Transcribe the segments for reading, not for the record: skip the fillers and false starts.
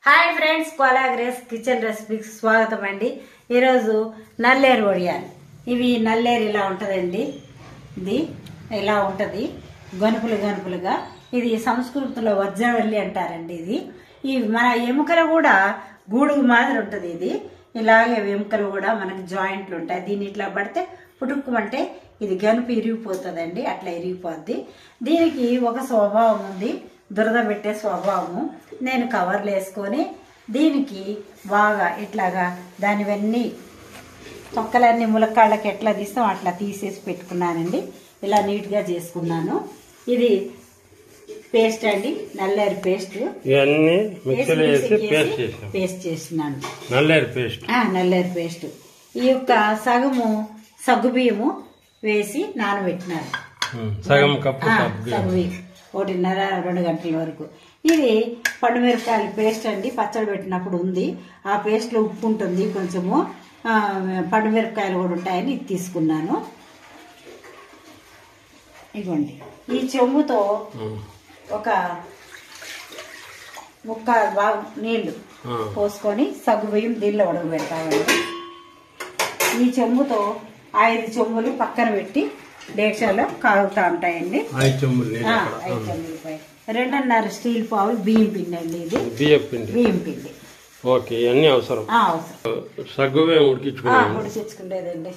Hi friends, Kola Grace kitchen రెసిపీకి స్వాగతం అండి. ఈరోజు నల్లేరు వడియాలు. ఇవి నల్లేరు ఇలా ఉంటుందండి. ఇది ఇలా ఉంటుంది గనుపులు గనుపులుగా. ఇది సంస్కృతిలో వజ్రవల్లి అంటారండి. ఈ మన ఎముకలు కూడా గూడుగు మాదిరి ఉంటుంది. ఇది ఇలాగే ఎముకలు కూడా మనకి జాయింట్లు ఉంటాయి. దీన్ని ఇట్లా పడితే పుట్టుకుమంటే ఇది గనుపు ఇరిగిపోతుందండి. అట్లా ఇరిగిపోద్ది. దీనికి ఒక స్వభావం ఉంది, దురద పెట్టే స్వభావము. నేను కవర్లు వేసుకొని దీనికి బాగా ఇట్లాగా దానివన్నీ తొక్కలన్నీ ములక్కాళ్ళకి ఎట్లా తీస్తాం అట్లా తీసేసి పెట్టుకున్నానండి. ఇలా నీట్గా చేసుకున్నాను. ఇది పేస్ట్ అండి, నల్లేరు పేస్ట్. ఇవన్నీ మిక్సీలో వేసి పేస్ట్ చేస్తున్నాను. నల్లేరు పేస్ట్. నల్లేరు పేస్ట్. ఈ యొక్క సగము సగ్గుబియ్యము వేసి నానబెట్టినాను. సగం కప్పు సగ్గుబియ్యం 1.5-2 గంటల వరకు. ఇది పండుమిరపకాయల పేస్ట్ అండి. పచ్చడి పెట్టినప్పుడు ఉంది. ఆ పేస్ట్లో ఉప్పు ఉంటుంది, కొంచెము పండుమిరపకాయలు కూడా ఉంటాయని ఇది తీసుకున్నాను. ఇదిగోండి, ఈ చెంబుతో ఒక బాగా నీళ్లు పోసుకొని సగ్గుబియ్యం దీనిలో ఉడకబెడతామండి. ఈ చెంబుతో 5 చెంబులు పక్కన పెట్టి డేక్షాలో కాగుతూ ఉంటాయండి. 5 చెంబులు 2.5 స్టీల్ పావులు బియ్యం పిండి అండి. ఇది బియ్యం పిండి. ఓకే, ఇవన్నీ అవసరం. సగ్గుబియ్యం ఉడికించుకునేదండి.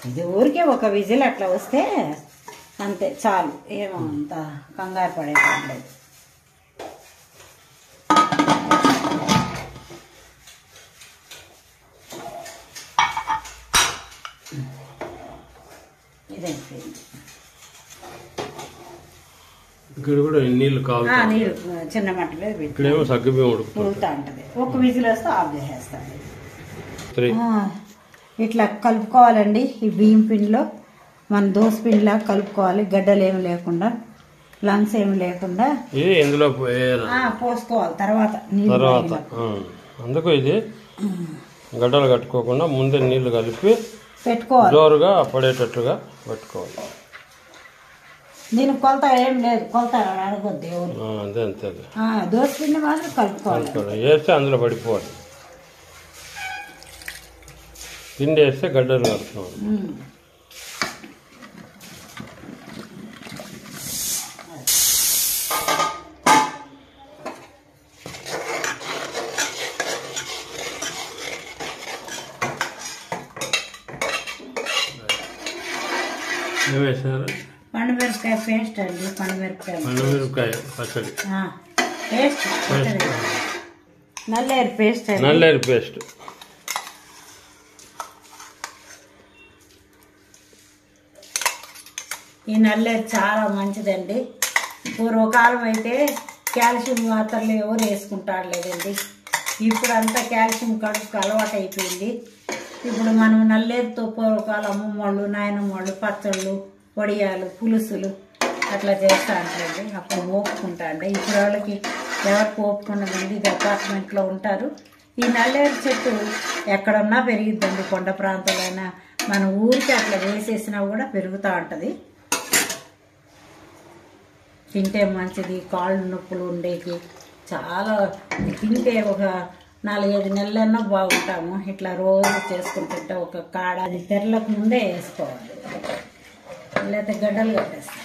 ఇది ఊరికే ఒక విజిల్ అట్లా వస్తే అంతే చాలు, ఏమో అంత కంగారు పడేది. ఇదైపోయింది. ఇక్కడ కూడా నీళ్లు కావాలి. నీళ్ళు చిన్న మట్టలో ఇక్కడేమో సగ్గుబియ్యం ఉడుకుతూ ఉంటుంది. ఒక విజిల్ వస్తే ఆఫ్ చేసేస్తాను. ఇట్లా కలుపుకోవాలండి. ఈ బియ్యం పిండిలో మన దోశ పిండిలా కలుపుకోవాలి. గడ్డలు ఏమి లేకుండా, లంగ్స్ ఏమి లేకుండా ఇందులో పోసుకోవాలి. తర్వాత అందుకు ఇది గడ్డలు కట్టుకోకుండా ముందే నీళ్లు కలిపి పెట్టుకోవాలి. జోరుగా పడేటట్లుగా పెట్టుకోవాలి. దీని కొలత ఏం లేదు, కొలత అడగొద్దు ఎవరు. అంతే అంతే. దోశ పిండి మాత్రం కలుపుకోవాలి. వేస్తే అందులో పడిపోవాలి. పిండి వేస్తే గడ్డలు కడుతున్నాం. ఏమేసారు? పండుమిరపకాయ పేస్ట్ అండి. పండుమిరపకాయ పచ్చడి పేస్ట్. నల్లేరు పేస్ట్ అండి. నల్లేరు పేస్ట్. ఈ నల్లేరు చాలా మంచిదండి. పూర్వకాలం అయితే కాల్షియం మాత్రలు ఎవరు వేసుకుంటారు లేదండి. ఇప్పుడు అంతా కాల్షియం కడుపుకు అలవాటు అయిపోయింది. ఇప్పుడు మనం నల్లేరుతో పూర్వకాలం అమ్మమ్మ వాళ్ళు, నాయనమ్మ వాళ్ళు పచ్చళ్ళు, వడియాలు, పులుసులు అట్లా చేస్తూ ఉంటారండి. అప్పుడు ఓపుకుంటా అండి. ఇప్పుడు వాళ్ళకి ఎవరికి ఓపుకుండదండి. ఇది అపార్ట్మెంట్లో ఉంటారు. ఈ నల్లేరు చెట్టు ఎక్కడున్నా పెరిగిద్దండి. కొండ ప్రాంతాలైనా మన ఊరికి అట్లా వేసేసినా కూడా పెరుగుతూ ఉంటుంది. తింటే మంచిది. కాళ్ళు నొప్పులు ఉండేకి చాలా తింటే ఒక 4-5 నెలలన్నా బాగుంటాము. ఇట్లా రోజు చేసుకుంటుంటే ఒక కాడ అది తెరలకు ముందే వేసుకోవాలి, లేకపోతే గడ్డలు కట్టేస్తాయి.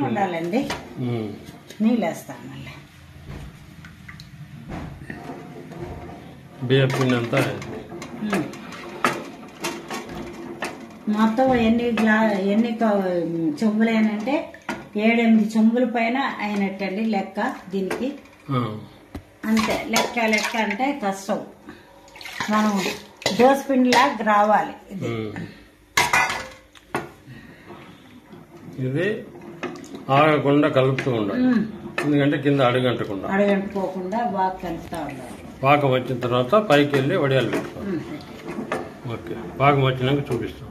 ఉండాలండి. నీళ్ళు వేస్తాను. మళ్ళీ బియ్యం అంతా మొత్తం ఎన్ని చెంబులేనంటే 7-8 చెంబుల పైన అయినట్టండి లెక్క దీనికి. అంతే లెక్క అంటే కష్టం. మనం దోశ పిండిలాగా రావాలి. ఇది ఆగకుండా కలుపుతూ ఉండాలి. ఎందుకంటే కింద అడుగంటుకోకుండా బాగా కలుపుతూ ఉండాలి. పాకం వచ్చిన తర్వాత పైకి వెళ్ళి వడియాలు పెట్టుకోవాలి. ఓకే, పాకం వచ్చినాక చూపిస్తాం.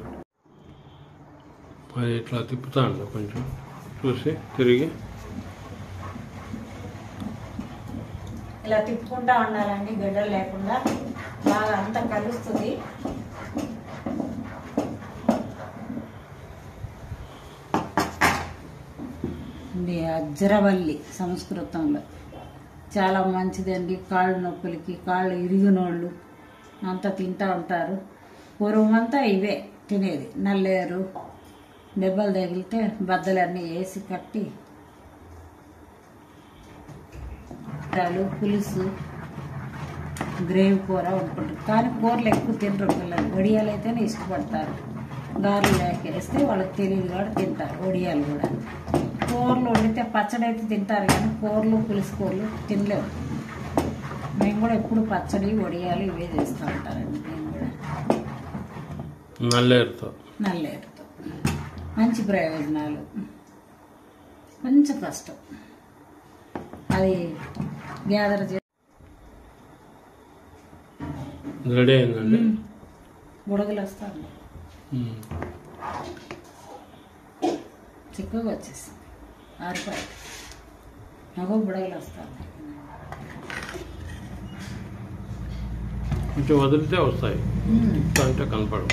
అది ఇట్లా తిప్పుతా అండి, కొంచెం చూసి తిరిగి ఇలా తిప్పుకుంటా ఉండాలండి. గడ్డలు లేకుండా బాగా అంతా కలుస్తుంది. ఇది అజ్రవల్లి సంస్కృతంలో చాలా మంచిదండి. కాళ్ళు నొప్పులకి, కాళ్ళు ఇరిగినోళ్ళు అంతా తింటూ ఉంటారు. పూర్వమంతా ఇవే తినేది. నల్లేరు దెబ్బలు తగిలితే బద్దలన్నీ వేసి కట్టి పులుసు గ్రేవీ కూర వండుకుంటారు. కానీ కూరలు ఎక్కువ తినరు పిల్లలు. వడియాలు అయితేనే ఇష్టపడతారు. గారెలు వేస్తే వాళ్ళకి తెలియదు కూడా తింటారు. వడియాలు కూడా కూరలు వండితే పచ్చడి అయితే తింటారు, కానీ కూరలు పులుసు కూరలు తినలేము. మేము కూడా ఎప్పుడు పచ్చడి వడియాలు ఇవే చేస్తూ ఉంటారండి. మేము కూడా నల్లేరుతో మంచి ప్రయోజనాలు. కొంచెం కష్టం అది గ్యాదర్ చే రెడీ అయిందండి. బుడగలు వస్తాను చిక్కగా వచ్చేసింది. ఆరిపోయి నాకు బుడగలు వస్తాను. కొంచెం వదిలితే వస్తాయి, అంటే కనపడవు.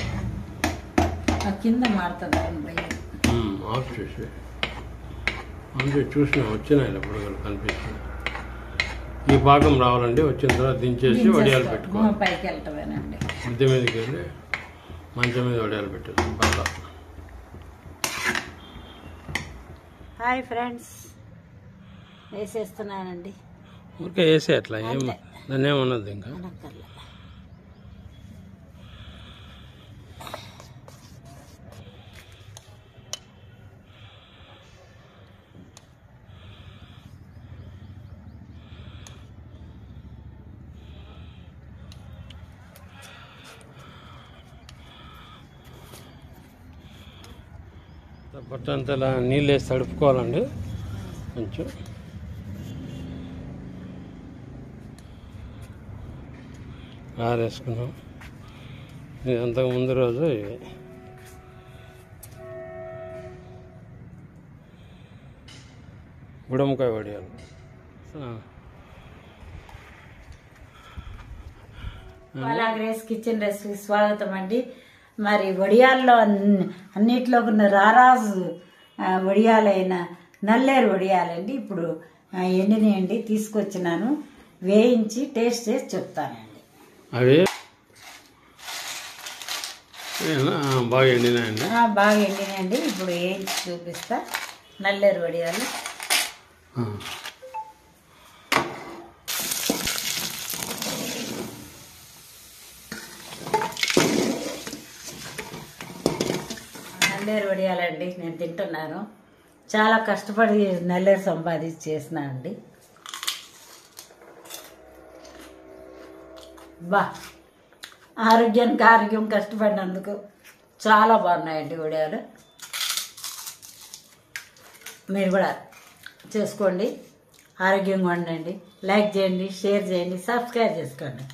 ఆ కింద మారుతుంది. ఆఫ్ చేసి అంటే చూసిన వచ్చినాయి బుడగలు కనిపిస్తున్నాయి. ఈ భాగం రావాలండి. వచ్చిన తర్వాత దించేసి వడియాలు పెట్టుకోవాలి. పైకి వెళ్ళటమేనండి. మిద్దె మీదకి వెళ్ళి మంచం మీద వడియాలు పెట్టేసి బాగా. హాయ్ ఫ్రెండ్స్, వేసేస్తున్నానండి. ఊరికే వేసే అట్లా దాన్ని ఏమన్నది ఇంకా. బట్టంతా ఇలా నీళ్ళు వేసి తడుపుకోవాలండి. కొంచెం ఆరేసుకున్నాం. ఇది అంతకు ముందు రోజు ఇవి గుడముకాయ వడియాలు. గ్రేస్ కిచెన్ రెసిపీ స్వాగతం అండి. మరి వడియాల్లో అన్నిట్లో ఉన్న రారాజు వడియాలైన నల్లేరు వడియాలండి. ఇప్పుడు ఎండినాయండి, తీసుకొచ్చినాను. వేయించి టేస్ట్ చేసి చెప్తానండి. అవి బాగా ఎండినాయండి. బాగా ఎండినాయండి. ఇప్పుడు వేయించి చూపిస్తా. నల్లేరు వడియాలు నల్లేరు వడియాలండి నేను తింటున్నాను. చాలా కష్టపడి నల్లేరు సంపాదించి చేసినా అండి. ఆరోగ్యానికి ఆరోగ్యం కష్టపడినందుకు చాలా బాగున్నాయండి వడియాలు. మీరు కూడా చేసుకోండి, ఆరోగ్యంగా ఉండండి. లైక్ చేయండి, షేర్ చేయండి, సబ్స్క్రైబ్ చేసుకోండి.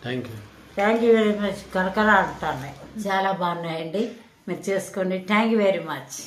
Thank you very much. కరకర ఆడుతున్నాయి, చాలా బాగున్నాయండి. మీరు చేసుకోండి. Thank you very much.